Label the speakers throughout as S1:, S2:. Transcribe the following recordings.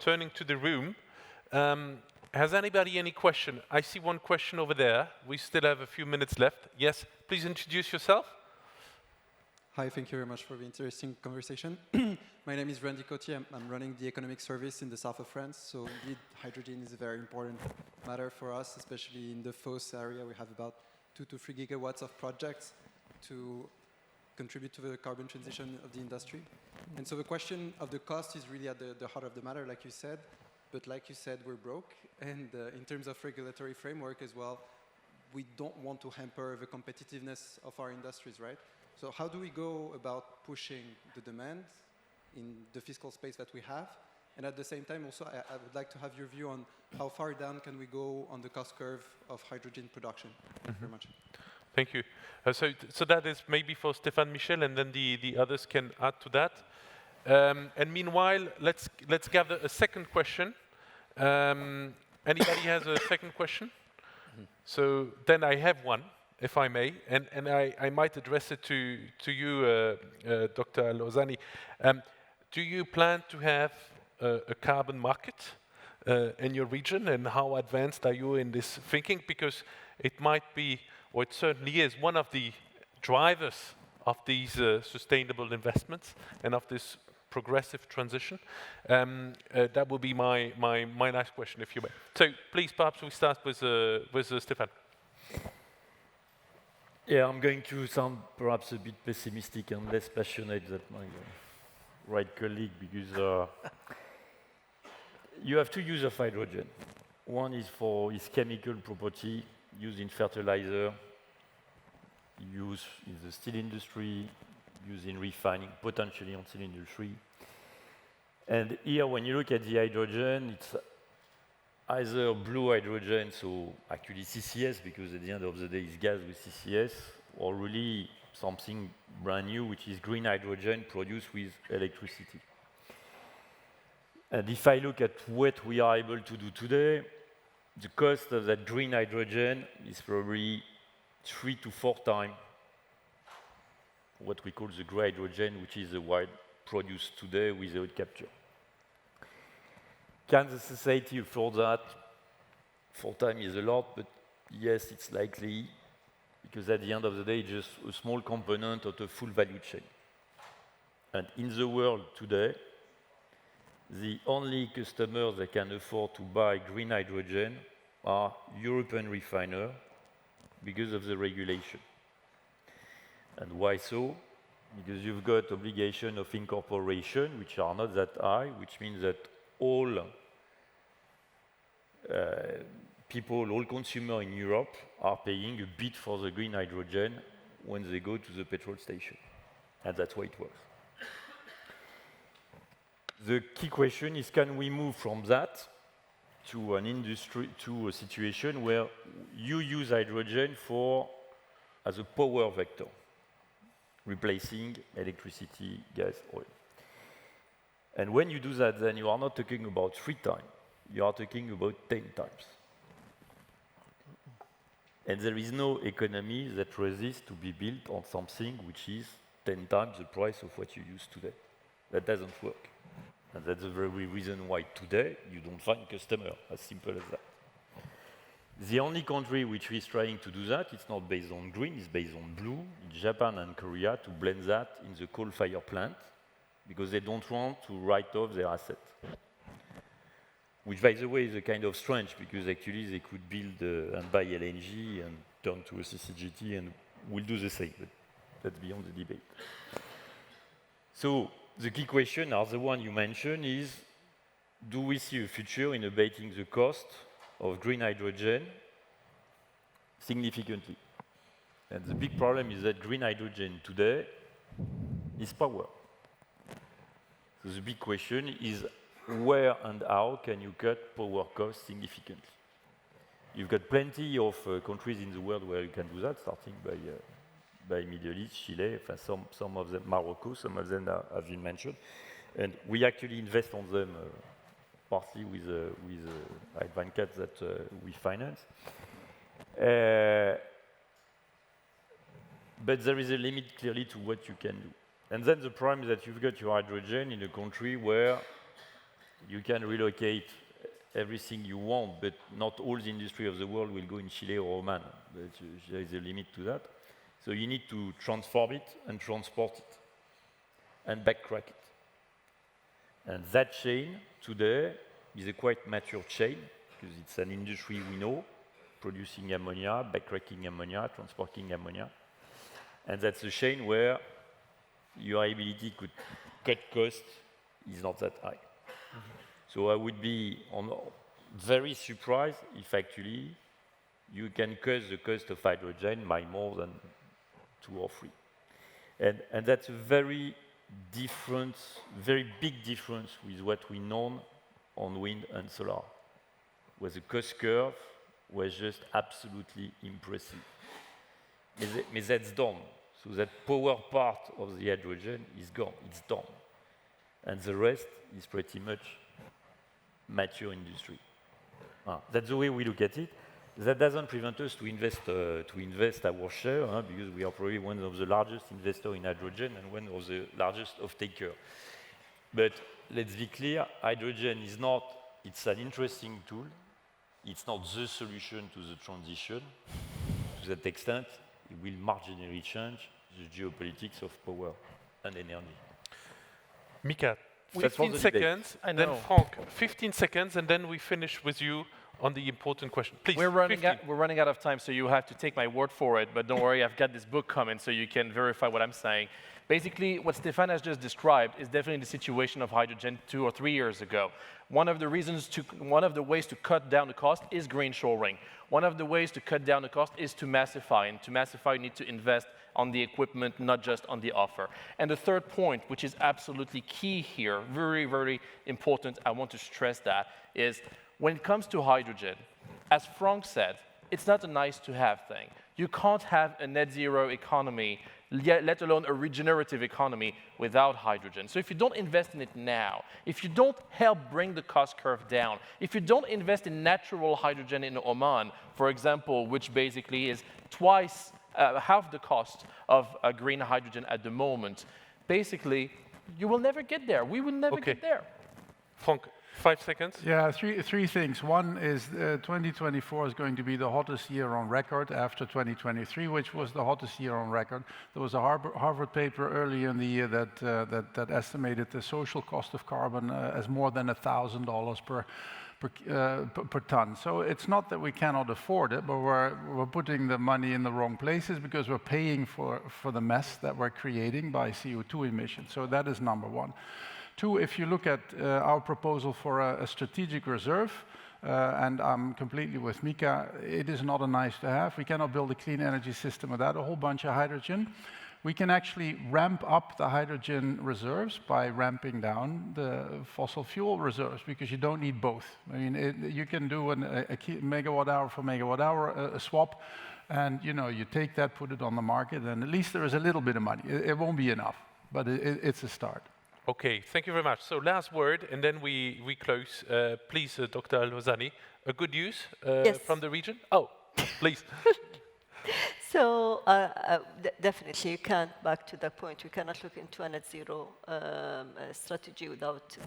S1: turning to the room. Has anybody any question? I see one question over there. We still have a few minutes left. Yes, please introduce yourself.
S2: Hi, thank you very much for the interesting conversation. My name is Randy Cotier. I'm running the economic service in the south of France. So indeed, hydrogen is a very important matter for us, especially in the Fos area. We have about 2 to 3 gigawatts of projects to contribute to the carbon transition of the industry. And so the question of the cost is really at the heart of the matter, like you said. But like you said, we're broke. And in terms of regulatory framework as well, we don't want to hamper the competitiveness of our industries, right? So how do we go about pushing the demand in the fiscal space that we have? And at the same time, also, I would like to have your view on how far down can we go on the cost curve of hydrogen production. Thank you very much.
S1: Thank you. So that is maybe for Stéphane, Michel, and then the others can add to that. And meanwhile, let's gather a second question. Anybody has a second question? So then I have one, if I may, and I might address it to you, Dr. Al-Hosany. Do you plan to have a carbon market in your region, and how advanced are you in this thinking? Because it might be, or it certainly is, one of the drivers of these sustainable investments and of this progressive transition. That would be my last question, if you may. So please, perhaps we start with Stéphane.
S3: Yeah, I'm going to sound perhaps a bit pessimistic and less passionate than my right colleague, because you have two uses of hydrogen. One is for its chemical property, used in fertilizer, used in the steel industry, used in refining, potentially on steel industry. And here, when you look at the hydrogen, it's either blue hydrogen, so actually CCS, because at the end of the day it's gas with CCS, or really something brand new, which is green hydrogen produced with electricity. And if I look at what we are able to do today, the cost of that green hydrogen is probably 3 to 4 times what we call the grey hydrogen, which is the one produced today without capture. Can the society afford that? 4 times is a lot, but yes, it's likely, because at the end of the day, it's just a small component of the full value chain. And in the world today, the only customers that can afford to buy green hydrogen are European refiners because of the regulation. And why so? Because you've got obligation of incorporation, which are not that high, which means that all people, all consumers in Europe are paying a bit for the green hydrogen when they go to the petrol station. And that's why it works. The key question is, can we move from that to an industry, to a situation where you use hydrogen as a power vector, replacing electricity, gas, oil. And when you do that, then you are not talking about 3 times, you are talking about 10 times. And there is no economy that resists to be built on something which is 10 times the price of what you use today. That doesn't work. And that's the very reason why today you don't find customers, as simple as that. The only country which is trying to do that, it's not based on green, it's based on blue, it's Japan and Korea, to blend that in the coal-fired plant, because they don't want to write off their asset. Which, by the way, is a kind of strange, because actually they could build and buy LNG and turn to a CCGT and will do the same, but that's beyond the debate. So the key question, are the one you mentioned, is, do we see a future in abating the cost of green hydrogen significantly? And the big problem is that green hydrogen today is power. So the big question is, where and how can you cut power costs significantly? You've got plenty of countries in the world where you can do that, starting by Middle East, Chile, some of them, Morocco, some of them have been mentioned. And we actually invest on them partly with Adjunct that we finance. But there is a limit clearly to what you can do. And then the problem is that you've got your hydrogen in a country where you can relocate everything you want, but not all the industry of the world will go in Chile or Oman. But there is a limit to that. So you need to transform it and transport it and backcrack it. And that chain today is a quite mature chain because it's an industry we know, producing ammonia, backcracking ammonia, transporting ammonia. And that's a chain where your ability to cut cost is not that high. So I would be very surprised if actually you can cut the cost of hydrogen by more than 2 or 3. And that's a very different, very big difference with what we know on wind and solar, where the cost curve was just absolutely impressive. But that's done. So that power part of the hydrogen is gone, it's done. And the rest is pretty much mature industry. That's the way we look at it. That doesn't prevent us to invest our share, because we are probably one of the largest investors in hydrogen and one of the largest off-taker. But let's be clear, hydrogen is not, it's an interesting tool. It's not the solution to the transition. To that extent, it will marginally change the geopolitics of power and energy.
S1: Mikaa, 15 seconds, and then Franck, 15 seconds, and then we finish with you on the important question. Please,
S4: we're running out of time, so you have to take my word for it, but don't worry, I've got this book coming, so you can verify what I'm saying. Basically, what Stéphane has just described is definitely the situation of hydrogen 2 or 3 years ago. One of the ways to cut down the cost is green shoring. One of the ways to cut down the cost is to massify, and to massify, you need to invest on the equipment, not just on the offer. And the third point, which is absolutely key here, very, very important, I want to stress that, is when it comes to hydrogen, as Franck said, it's not a nice-to-have thing. You can't have a net zero economy, let alone a regenerative economy, without hydrogen. So if you don't invest in it now, if you don't help bring the cost curve down, if you don't invest in natural hydrogen in Oman, for example, which basically is twice, half the cost of green hydrogen at the moment, basically, you will never get there. We will never get there.
S1: Franck, 5 seconds.
S5: Yeah, three things. One is 2024 is going to be the hottest year on record after 2023, which was the hottest year on record. There was a Harvard paper earlier in the year that estimated the social cost of carbon as more than $1,000 per ton. So it's not that we cannot afford it, but we're putting the money in the wrong places because we're paying for the mess that we're creating by CO2 emissions. So that is number one. Two, if you look at our proposal for a strategic reserve, and I'm completely with Mikaa, it is not a nice to have. We cannot build a clean energy system without a whole bunch of hydrogen. We can actually ramp up the hydrogen reserves by ramping down the fossil fuel reserves, because you don't need both. I mean, you can do a megawatt hour for megawatt hour, a swap, and you take that, put it on the market, and at least there is a little bit of money. It won't be enough, but it's a start.
S1: Okay, thank you very much. So last word, and then we close. Please, Dr. Al-Hosany, a good news from the region? Oh, please.
S6: So definitely you can't, back to that point, we cannot look into a net zero strategy without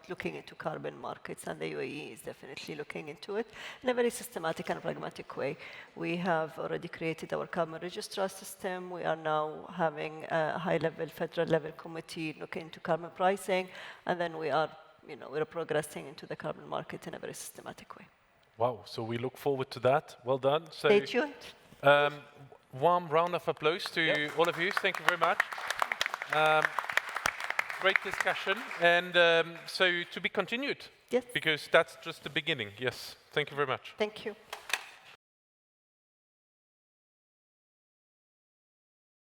S6: looking into carbon markets, and the UAE is definitely looking into it in a very systematic and pragmatic way. We have already created our carbon registrar system. We are now having a high-level, federal-level committee looking into carbon pricing, and then we are, we're progressing into the carbon market in a very systematic way.
S1: Wow, so we look forward to that. Well done. So,
S6: stay tuned.
S1: Warm round of applause to all of you. Thank you very much. Great discussion. And so to be continued.
S6: Yes.
S1: Because that's just the beginning. Yes. Thank you very much.
S6: Thank you.